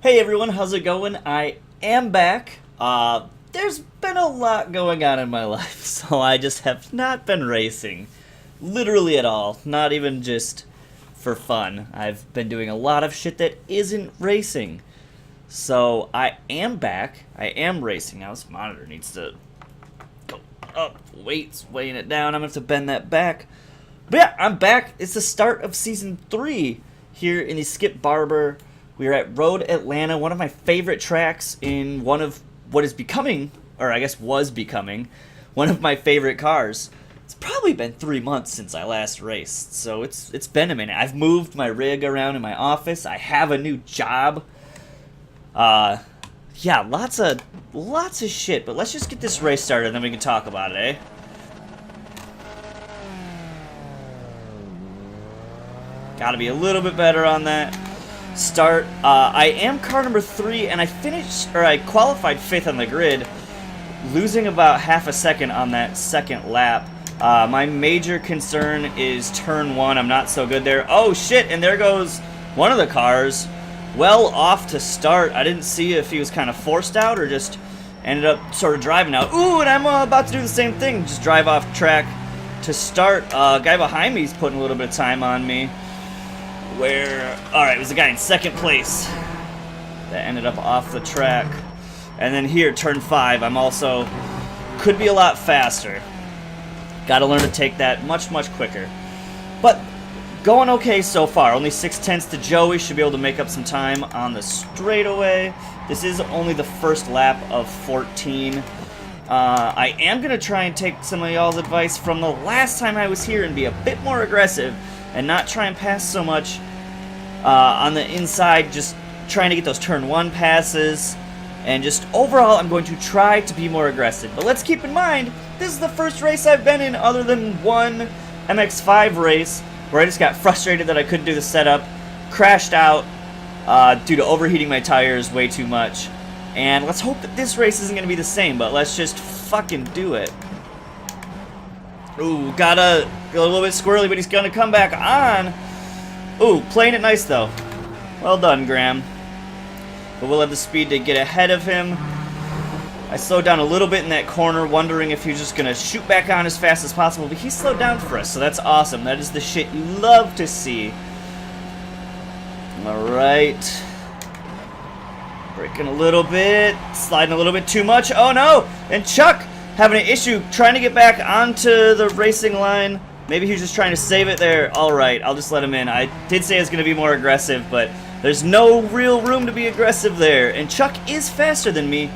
Hey everyone, how's it going? I am back. There's been a lot going on in my life, so I just have not been racing. Literally at all. Not even just for fun. I've been doing a lot of shit that isn't racing. So I am back. I am racing. Now this monitor needs to go up. Weight's weighing it down. I'm gonna have to bend that back. But yeah, I'm back. It's the start of season 3 here in the Skip Barber. We are at Road Atlanta, one of my favorite tracks in one of what is becoming, or I guess was becoming, one of my favorite cars. It's probably been 3 months since I last raced, so it's been a minute. I've moved my rig around in my office. I have a new job. Yeah, lots of shit, but let's just get this race started and then we can talk about it, eh? Gotta be a little bit better on that start. I am car number 3, and I qualified 5th on the grid, losing about half a second on that second lap. My major concern is turn 1. I'm not so good there. Oh shit, and there goes one of the cars. Well off to start. I didn't see if he was kind of forced out or just ended up sort of driving out. Ooh, and I'm about to do the same thing. Just drive off track to start. Guy behind me is putting a little bit of time on me. Alright, it was a guy in second place that ended up off the track. And then here, turn 5, I'm also, could be a lot faster. Gotta learn to take that much quicker. But, going okay so far. Only 6/10 to Joey, should be able to make up some time on the straightaway. This is only the first lap of 14. I am gonna try and take some of y'all's advice from the last time I was here and be a bit more aggressive and not try and pass so much on the inside, just trying to get those turn 1 passes, and just overall I'm going to try to be more aggressive. But let's keep in mind, this is the first race I've been in other than one MX5 race where I just got frustrated that I couldn't do the setup, crashed out due to overheating my tires way too much, and let's hope that this race isn't going to be the same, but let's just fucking do it. Ooh, got a little bit squirrely, but he's going to come back on. Ooh, playing it nice, though. Well done, Graham. But we'll have the speed to get ahead of him. I slowed down a little bit in that corner, wondering if he was just going to shoot back on as fast as possible, but he slowed down for us, so that's awesome. That is the shit you love to see. Alright. Braking a little bit, sliding a little bit too much. Oh, no! And Chuck having an issue trying to get back onto the racing line. Maybe he was just trying to save it there. Alright, I'll just let him in. I did say I was going to be more aggressive, but there's no real room to be aggressive there. And Chuck is faster than me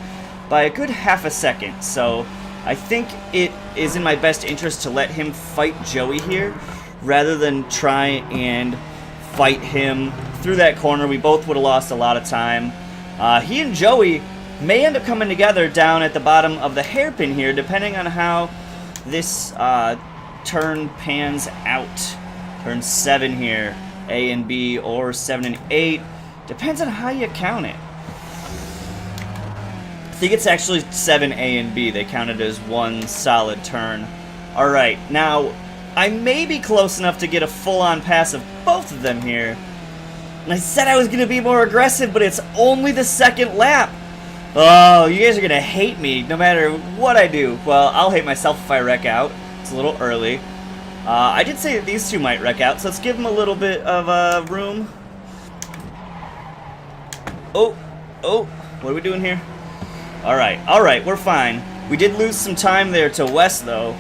by a good half a second, so I think it is in my best interest to let him fight Joey here rather than try and fight him through that corner. We both would have lost a lot of time. He and Joey may end up coming together down at the bottom of the hairpin here, depending on how this turn pans out. Turn 7 here, A and B, or 7 and 8. Depends on how you count it. I think it's actually 7A and B. They count it as one solid turn. Alright, now, I may be close enough to get a full-on pass of both of them here. And I said I was going to be more aggressive, but it's only the second lap. Oh, you guys are going to hate me no matter what I do. Well, I'll hate myself if I wreck out. It's a little early. I did say that these two might wreck out, so let's give them a little bit of room. Oh, what are we doing here? Alright, we're fine. We did lose some time there to Wes, though.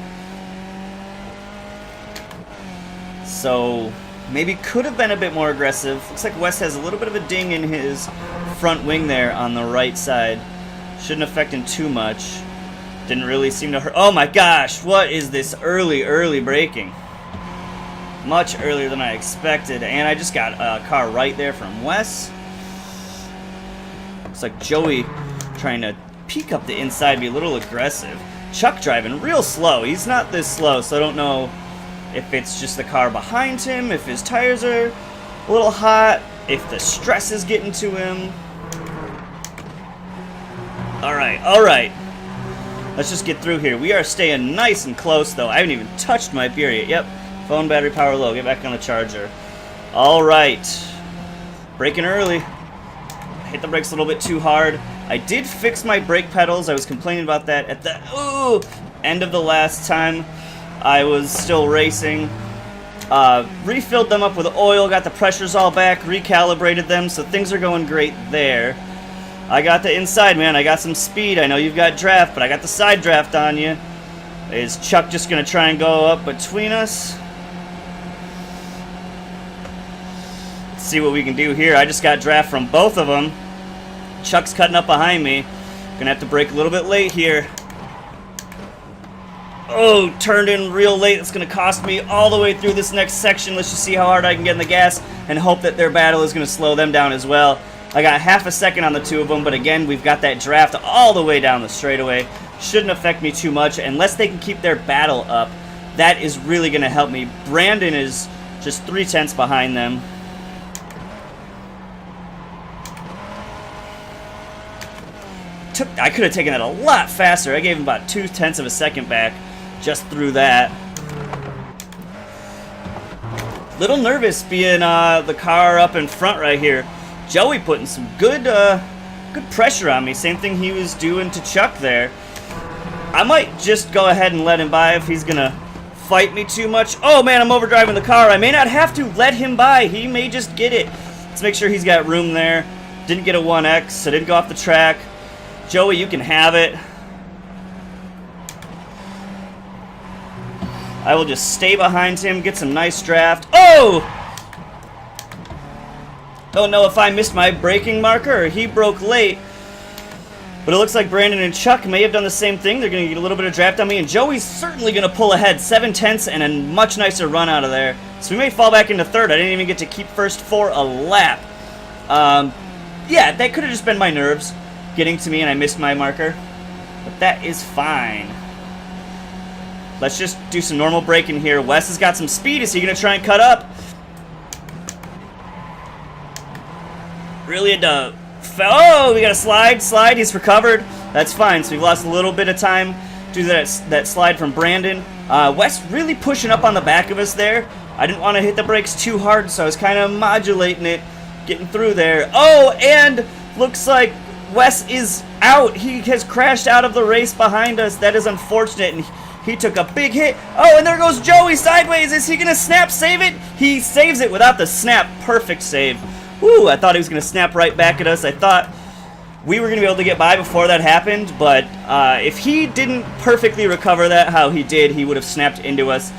So, maybe could have been a bit more aggressive. Looks like Wes has a little bit of a ding in his front wing there on the right side. Shouldn't affect him too much. Didn't really seem to hurt. Oh my gosh, what is this early braking? Much earlier than I expected. And I just got a car right there from Wes. Looks like Joey trying to peek up the inside, be a little aggressive. Chuck driving real slow. He's not this slow, so I don't know if it's just the car behind him, if his tires are a little hot, if the stress is getting to him. Alright. Let's just get through here. We are staying nice and close, though. I haven't even touched my beer yet. Yep. Phone battery power low. Get back on the charger. Alright. Braking early. hit the brakes a little bit too hard. I did fix my brake pedals. I was complaining about that at the end of the last time I was still racing. Refilled them up with oil, got the pressures all back, recalibrated them, so things are going great there. I got the inside, man. I got some speed. I know you've got draft, but I got the side draft on you. Is Chuck just going to try and go up between us? Let's see what we can do here. I just got draft from both of them. Chuck's cutting up behind me. Gonna have to brake a little bit late here. Oh, turned in real late. It's going to cost me all the way through this next section. Let's just see how hard I can get in the gas and hope that their battle is going to slow them down as well. I got half a second on the two of them, but again, we've got that draft all the way down the straightaway. Shouldn't affect me too much unless they can keep their battle up. That is really going to help me. Brandon is just 3/10 behind them. I could have taken that a lot faster. I gave him about 0.2 of a second back just through that. Little nervous being the car up in front right here. Joey putting some good pressure on me. Same thing he was doing to Chuck there. I might just go ahead and let him by if he's gonna fight me too much. Oh man, I'm overdriving the car. I may not have to let him by. He may just get it. Let's make sure he's got room there. Didn't get a 1X, so didn't go off the track. Joey, you can have it. I will just stay behind him, get some nice draft. Oh! Don't know if I missed my braking marker or he broke late. But it looks like Brandon and Chuck may have done the same thing. They're going to get a little bit of draft on me, and Joey's certainly going to pull ahead. 0.7 and a much nicer run out of there. So we may fall back into third. I didn't even get to keep first for a lap. Yeah, that could have just been my nerves getting to me and I missed my marker. But that is fine. Let's just do some normal braking here. Wes has got some speed. Is he going to try and cut up? Really had to... Oh, we got a slide. He's recovered. That's fine. So we've lost a little bit of time due to that slide from Brandon. Wes really pushing up on the back of us there. I didn't want to hit the brakes too hard, so I was kind of modulating it, getting through there. Oh, and looks like Wes is out. He has crashed out of the race behind us. That is unfortunate, and he took a big hit. Oh, and there goes Joey sideways. Is he going to snap save it? He saves it without the snap. Perfect save. Woo, I thought he was going to snap right back at us. I thought we were going to be able to get by before that happened, but if he didn't perfectly recover that how he did, he would have snapped into us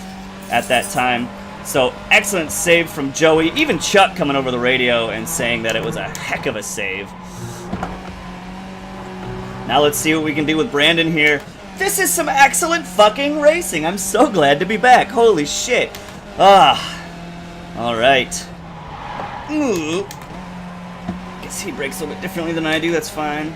at that time. So excellent save from Joey. Even Chuck coming over the radio and saying that it was a heck of a save. Now let's see what we can do with Brandon here. This is some excellent fucking racing. I'm so glad to be back. Holy shit. Alright. Ooh. Guess he brakes a little bit differently than I do. That's fine.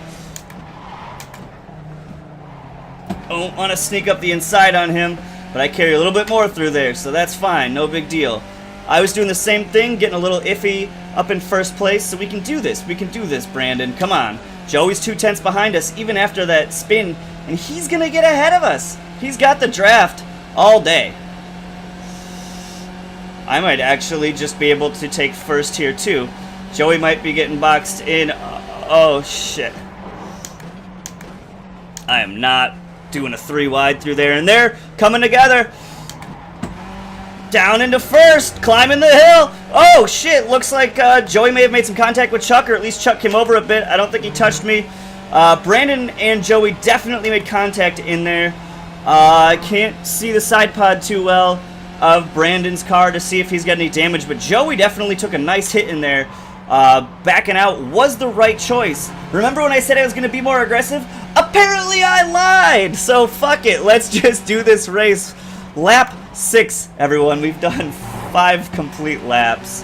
Don't want to sneak up the inside on him, but I carry a little bit more through there, so that's fine. No big deal. I was doing the same thing, getting a little iffy up in first place, so we can do this. We can do this, Brandon. Come on. Joey's 2/10 behind us, even after that spin, and he's going to get ahead of us. He's got the draft all day. I might actually just be able to take first here, too. Joey might be getting boxed in. Oh, shit. I am not doing a 3 wide through there, and they're coming together. Down into first, climbing the hill. Oh, shit. Looks like Joey may have made some contact with Chuck, or at least Chuck came over a bit. I don't think he touched me. Brandon and Joey definitely made contact in there. I can't see the side pod too well of Brandon's car to see if he's got any damage, but Joey definitely took a nice hit in there. Backing out was the right choice. Remember when I said I was going to be more aggressive? Apparently I lied! So fuck it, let's just do this race. Lap 6, everyone. We've done 5 complete laps.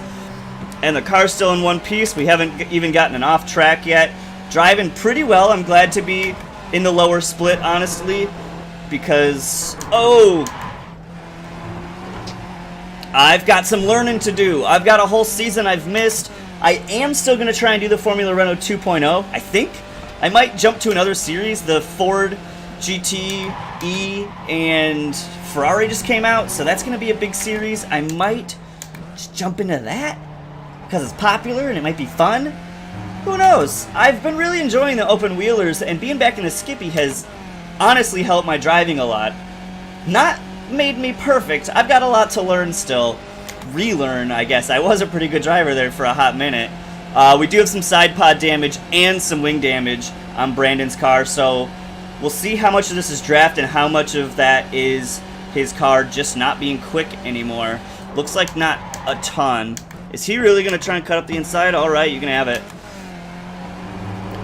And the car's still in one piece. We haven't even gotten an off track yet. Driving pretty well. I'm glad to be in the lower split, honestly, because... Oh! I've got some learning to do. I've got a whole season I've missed. I am still going to try and do the Formula Renault 2.0, I think. I might jump to another series. The Ford GT-E and Ferrari just came out, so that's going to be a big series. I might just jump into that because it's popular and it might be fun. Who knows? I've been really enjoying the open wheelers, and being back in the Skippy has honestly helped my driving a lot. Not made me perfect. I've got a lot to learn still. Relearn, I guess. I was a pretty good driver there for a hot minute. We do have some side pod damage and some wing damage on Brandon's car, so we'll see how much of this is draft and how much of that is his car just not being quick anymore. Looks like not a ton. Is he really going to try and cut up the inside? Alright, you can have it.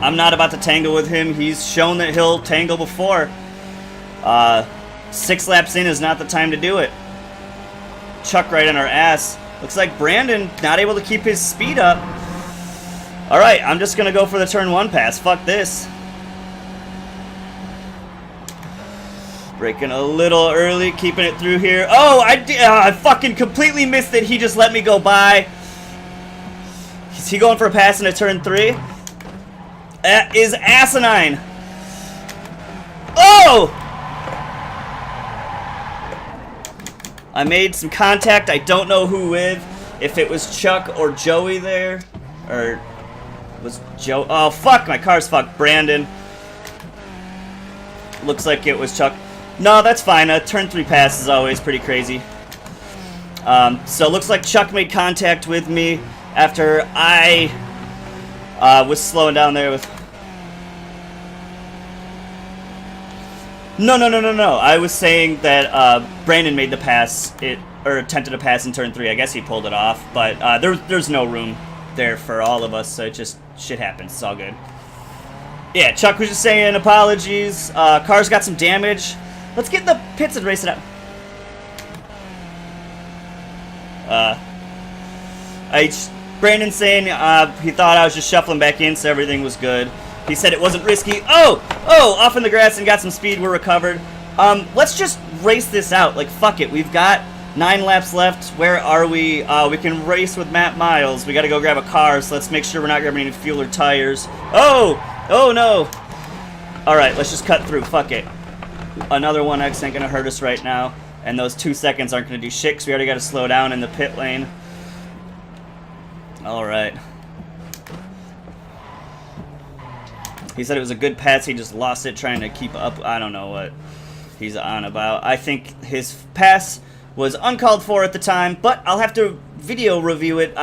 I'm not about to tangle with him. He's shown that he'll tangle before. 6 laps in is not the time to do it. Chuck right in our ass. Looks like Brandon not able to keep his speed up. Alright, I'm just going to go for the turn 1 pass. Fuck this. Braking a little early, keeping it through here. Oh, I fucking completely missed it. He just let me go by. Is he going for a pass into turn 3? That is asinine. Oh! I made some contact. I don't know who with. If it was Chuck or Joey there. Or was Joe. Oh, fuck. My car's fucked. Brandon. Looks like it was Chuck. No, that's fine. A turn 3 pass is always pretty crazy. So it looks like Chuck made contact with me after I was slowing down there with... No. I was saying that Brandon made the pass, or attempted a pass in turn 3. I guess he pulled it off, but there's no room there for all of us, so it just, shit happens. It's all good. Yeah, Chuck was just saying apologies. Car's got some damage. Let's get in the pits and race it out. Brandon saying he thought I was just shuffling back in, so everything was good. He said it wasn't risky. Oh, off in the grass and got some speed. We're recovered. Let's just race this out. Like, fuck it. We've got 9 laps left. Where are we? We can race with Matt Miles. We got to go grab a car, so let's make sure we're not grabbing any fuel or tires. Oh no. All right, let's just cut through. Fuck it. Another 1X ain't gonna hurt us right now, and those 2 seconds aren't gonna do shit because we already got to slow down in the pit lane. All right. He said it was a good pass. He just lost it trying to keep up. I don't know what he's on about. I think his pass was uncalled for at the time, but I'll have to video review it.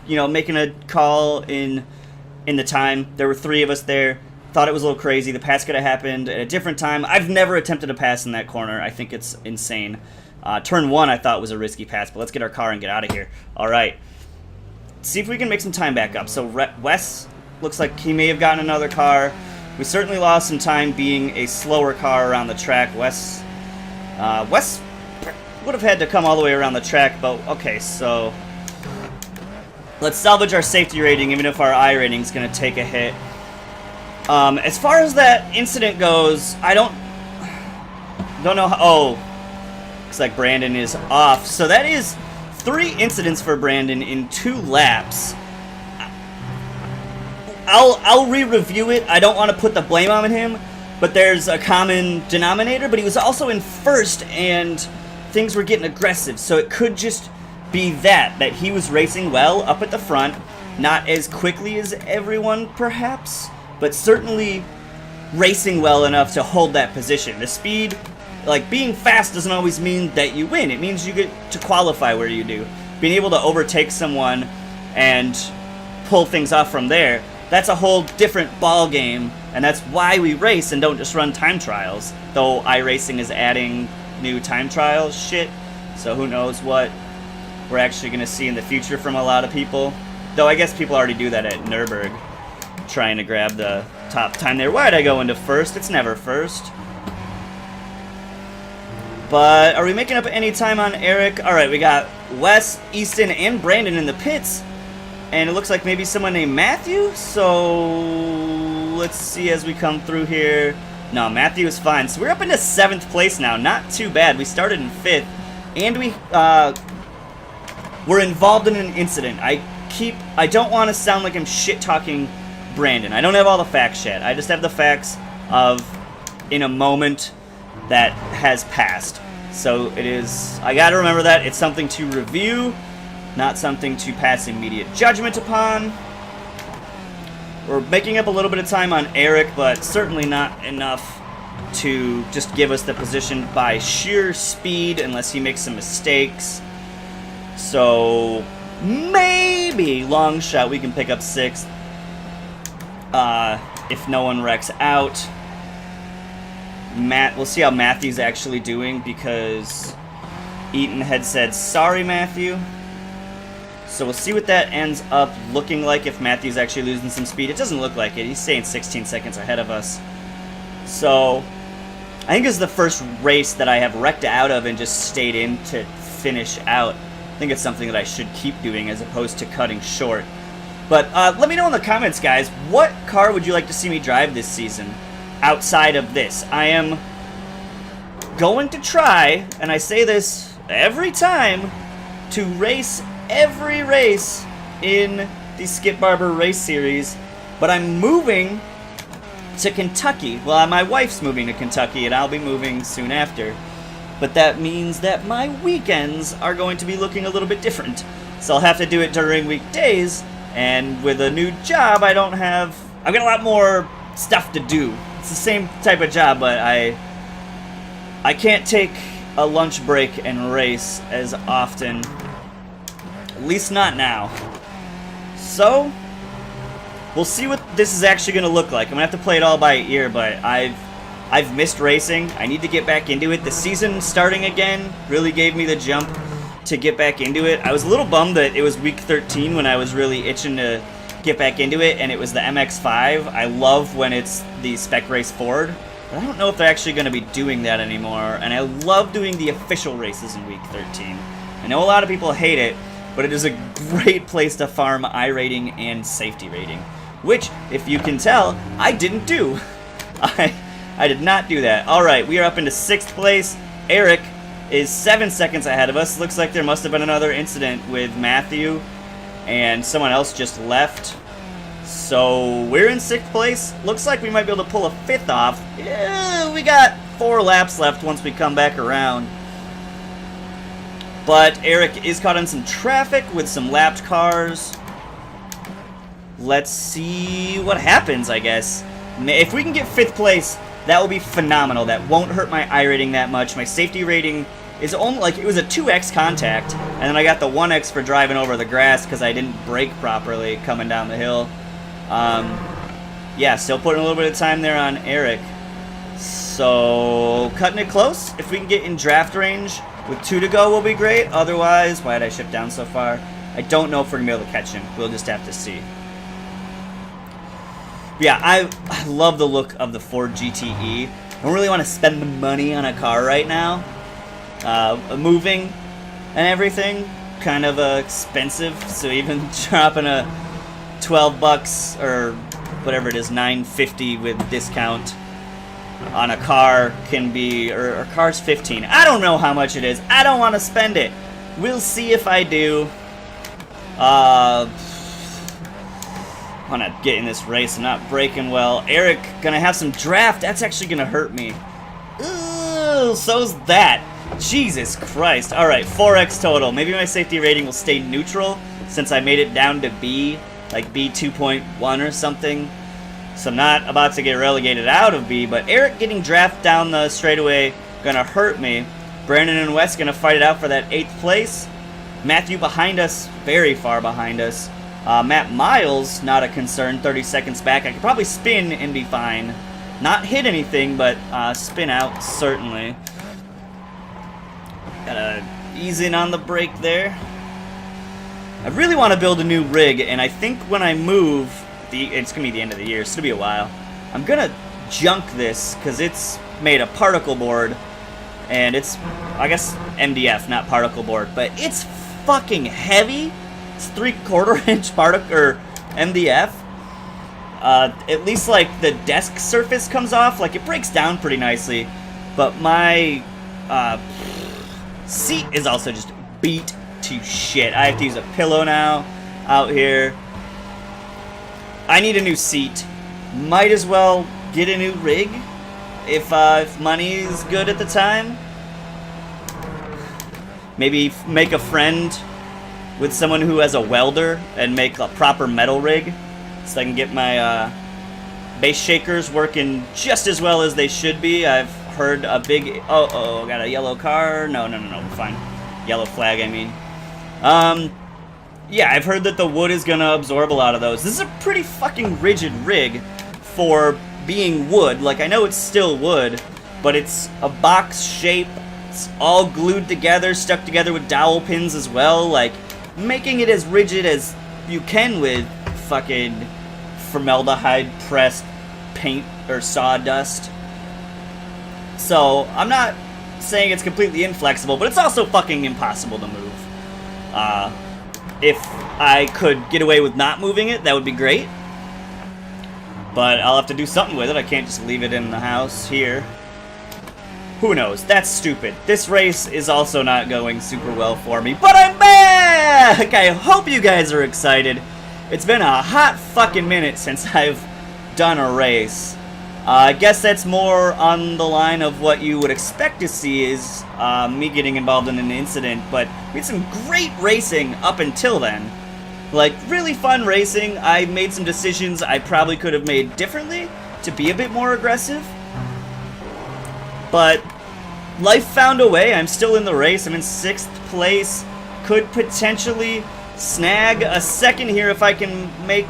Making a call in the time. There were 3 of us there. Thought it was a little crazy. The pass could have happened at a different time. I've never attempted a pass in that corner. I think it's insane. Turn 1 I thought was a risky pass, but let's get our car and get out of here. All right. See if we can make some time back up. So Wes looks like he may have gotten another car. We certainly lost some time being a slower car around the track. Wes would have had to come all the way around the track, but okay, so let's salvage our safety rating, even if our I rating is going to take a hit. As far as that incident goes, I don't know how... Oh, looks like Brandon is off. So that is 3 incidents for Brandon in 2 laps. I'll re-review it. I don't want to put the blame on him, but there's a common denominator. But he was also in first, and things were getting aggressive. So it could just be that he was racing well up at the front, not as quickly as everyone perhaps, but certainly racing well enough to hold that position. The speed, like being fast doesn't always mean that you win. It means you get to qualify where you do. Being able to overtake someone and pull things off from there, that's a whole different ball game, and that's why we race and don't just run time trials. Though iRacing is adding new time trial shit, so who knows what we're actually going to see in the future from a lot of people. Though I guess people already do that at Nürburgring, trying to grab the top time there. Why'd I go into first? It's never first. But are we making up any time on Eric? Alright, we got Wes, Easton, and Brandon in the pits. And it looks like maybe someone named Matthew. So let's see as we come through here. No, Matthew is fine. So we're up into 7th place now. Not too bad. We started in 5th. And we're involved in an incident. I don't want to sound like I'm shit-talking Brandon. I don't have all the facts yet. I just have the facts of in a moment that has passed. So it is, I gotta remember that. It's something to review, not something to pass immediate judgment upon. We're making up a little bit of time on Eric, but certainly not enough to just give us the position by sheer speed unless he makes some mistakes. So maybe, long shot, we can pick up 6th if no one wrecks out. We'll see how Matthew's actually doing, because Eaton had said, sorry, Matthew. So we'll see what that ends up looking like if Matthew's actually losing some speed. It doesn't look like it. He's staying 16 seconds ahead of us. So I think this is the first race that I have wrecked out of and just stayed in to finish out. I think it's something that I should keep doing as opposed to cutting short. But let me know in the comments, guys, what car would you like to see me drive this season outside of this? I am going to try, and I say this every time, to race every race in the Skip Barber Race Series, but I'm moving to Kentucky. Well, my wife's moving to Kentucky, and I'll be moving soon after. But that means that my weekends are going to be looking a little bit different. So I'll have to do it during weekdays, and with a new job, I've got a lot more stuff to do. It's the same type of job, but I can't take a lunch break and race as often. At least not now. So we'll see what this is actually going to look like. I'm going to have to play it all by ear, but I've missed racing. I need to get back into it. The season starting again really gave me the jump to get back into it. I was a little bummed that it was week 13 when I was really itching to get back into it, and it was the MX-5. I love when it's the Spec Race Ford, but I don't know if they're actually going to be doing that anymore, and I love doing the official races in week 13. I know a lot of people hate it, but it is a great place to farm iRating and safety rating, which, if you can tell, I didn't do. I did not do that. Alright, we are up into 6th place. Eric is 7 seconds ahead of us. Looks like there must have been another incident with Matthew, and someone else just left. So we're in 6th place. Looks like we might be able to pull a 5th off. Yeah, we got 4 laps left once we come back around. But Eric is caught in some traffic with some lapped cars. Let's see what happens, I guess. If we can get 5th place, that will be phenomenal. That won't hurt my iRating that much. My safety rating is only, like, it was a 2x contact, and then I got the 1x for driving over the grass because I didn't brake properly coming down the hill. Yeah, still putting a little bit of time there on Eric. So, cutting it close. If we can get in draft range with 2 to go will be great. Otherwise, why did I shift down so far? I don't know if we're going to be able to catch him. We'll just have to see. Yeah, I love the look of the Ford GTE. I don't really want to spend the money on a car right now. Moving and everything, kind of expensive. So even dropping a 12 bucks or whatever it is, $9.50 with discount on a car can be, or a car's 15. I don't know how much it is. I don't want to spend it. We'll see if I do. I want to get in this race. I'm not braking well. Eric, gonna have some draft. That's actually gonna hurt me. Ooh, so's that. Jesus Christ. Alright, 4x total. Maybe my safety rating will stay neutral since I made it down to B, like B 2.1 or something. So I'm not about to get relegated out of B, but Eric getting draft down the straightaway gonna hurt me. Brandon and Wes gonna fight it out for that 8th place. Matthew behind us, very far behind us. Matt Miles, not a concern, 30 seconds back. I could probably spin and be fine. Not hit anything, but spin out, certainly. Gotta ease in on the brake there. I really want to build a new rig, and I think when I move, it's going to be the end of the year, so it'll be a while. I'm going to junk this, because it's made of particle board, and it's, I guess, MDF, not particle board, but it's fucking heavy. It's 3/4 inch particle, or MDF. At least, like, the desk surface comes off, like, it breaks down pretty nicely, but my seat is also just beat to shit. I have to use a pillow now out here. I need a new seat. Might as well get a new rig if money's good at the time. Maybe make a friend with someone who has a welder and make a proper metal rig. so I can get my base shakers working just as well as they should be. I've heard a big... Oh, got a yellow car. No, we're fine. Yellow flag, I mean. Yeah, I've heard that the wood is going to absorb a lot of those. This is a pretty fucking rigid rig for being wood. Like, I know it's still wood, but it's a box shape. It's all glued together, stuck together with dowel pins as well. Like, making it as rigid as you can with fucking formaldehyde pressed paint or sawdust. So I'm not saying it's completely inflexible, but it's also fucking impossible to move. If I could get away with not moving it, that would be great, but I'll have to do something with it. I can't just leave it in the house here. Who knows? That's stupid. This race is also not going super well for me, but I'm back! I hope you guys are excited. It's been a hot fucking minute since I've done a race. I guess that's more on the line of what you would expect to see is me getting involved in an incident, but we had some great racing up until then. Like, really fun racing. I made some decisions I probably could have made differently to be a bit more aggressive. But life found a way. I'm still in the race. I'm in 6th place. Could potentially snag a second here if I can make...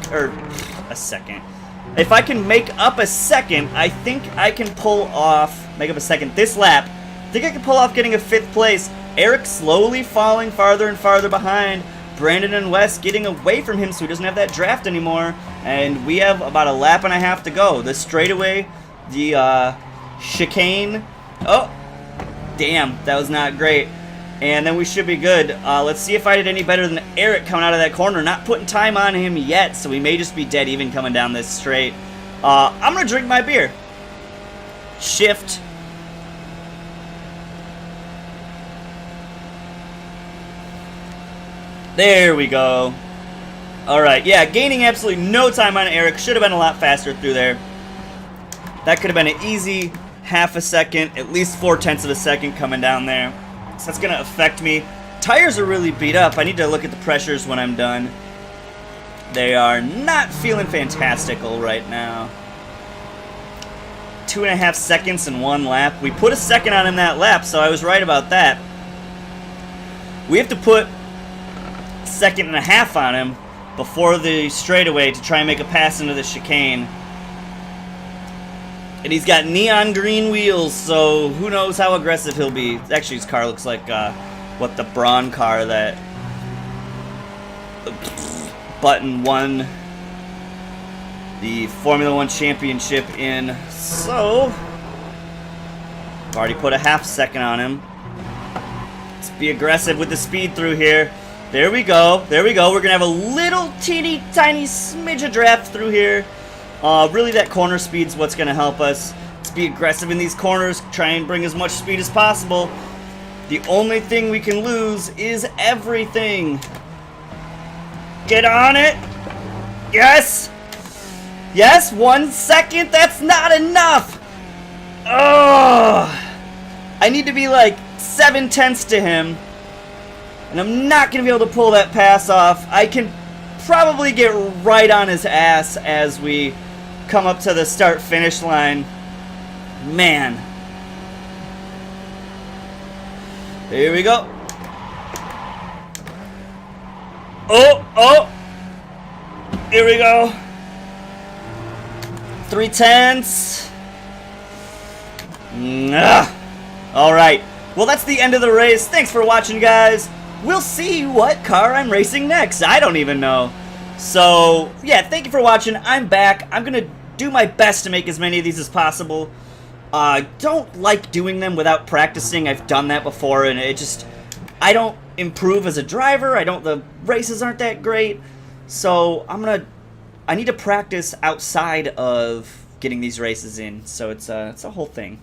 If I can make up a second, I think I can pull off... Make up a second this lap. I think I can pull off getting a 5th place. Eric slowly falling farther and farther behind. Brandon and Wes getting away from him so he doesn't have that draft anymore. And we have about a lap and a half to go. The straightaway, the chicane. Oh, damn, that was not great. And then we should be good. Let's see if I did any better than Eric coming out of that corner. Not putting time on him yet, so we may just be dead even coming down this straight. I'm going to drink my beer. Shift. There we go. Alright, yeah, gaining absolutely no time on Eric. Should have been a lot faster through there. That could have been an easy half a second, at least 4/10 of a second coming down there. So that's going to affect me. Tires are really beat up. I need to look at the pressures when I'm done. They are not feeling fantastical right now. 2.5 seconds in one lap. We put a second on him that lap, so I was right about that. We have to put 1.5 seconds on him before the straightaway to try and make a pass into the chicane. And he's got neon green wheels, so who knows how aggressive he'll be. Actually, his car looks like, the Braun car that Button won the Formula 1 championship in. So, I've already put a 1/2 second on him. Let's be aggressive with the speed through here. There we go. There we go. We're going to have a little teeny tiny smidge of draft through here. Really, that corner speed's what's going to help us. Let's be aggressive in these corners. Try and bring as much speed as possible. The only thing we can lose is everything. Get on it. Yes. Yes, 1 second. That's not enough. Oh, I need to be like 7/10 to him. And I'm not going to be able to pull that pass off. I can probably get right on his ass as we come up to the start-finish line. Man. Here we go. Oh. Here we go. 3/10. Alright. Well, that's the end of the race. Thanks for watching, guys. We'll see what car I'm racing next. I don't even know. So, yeah, thank you for watching. I'm back. I'm going to do my best to make as many of these as possible. I don't like doing them without practicing. I've done that before, and it just... I don't improve as a driver. The races aren't that great. So, I need to practice outside of getting these races in. So, it's a whole thing.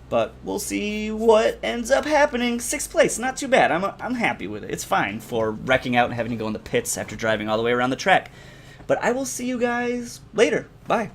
But we'll see what ends up happening. 6th place, not too bad. I'm happy with it. It's fine for wrecking out and having to go in the pits after driving all the way around the track. But I will see you guys later. Bye.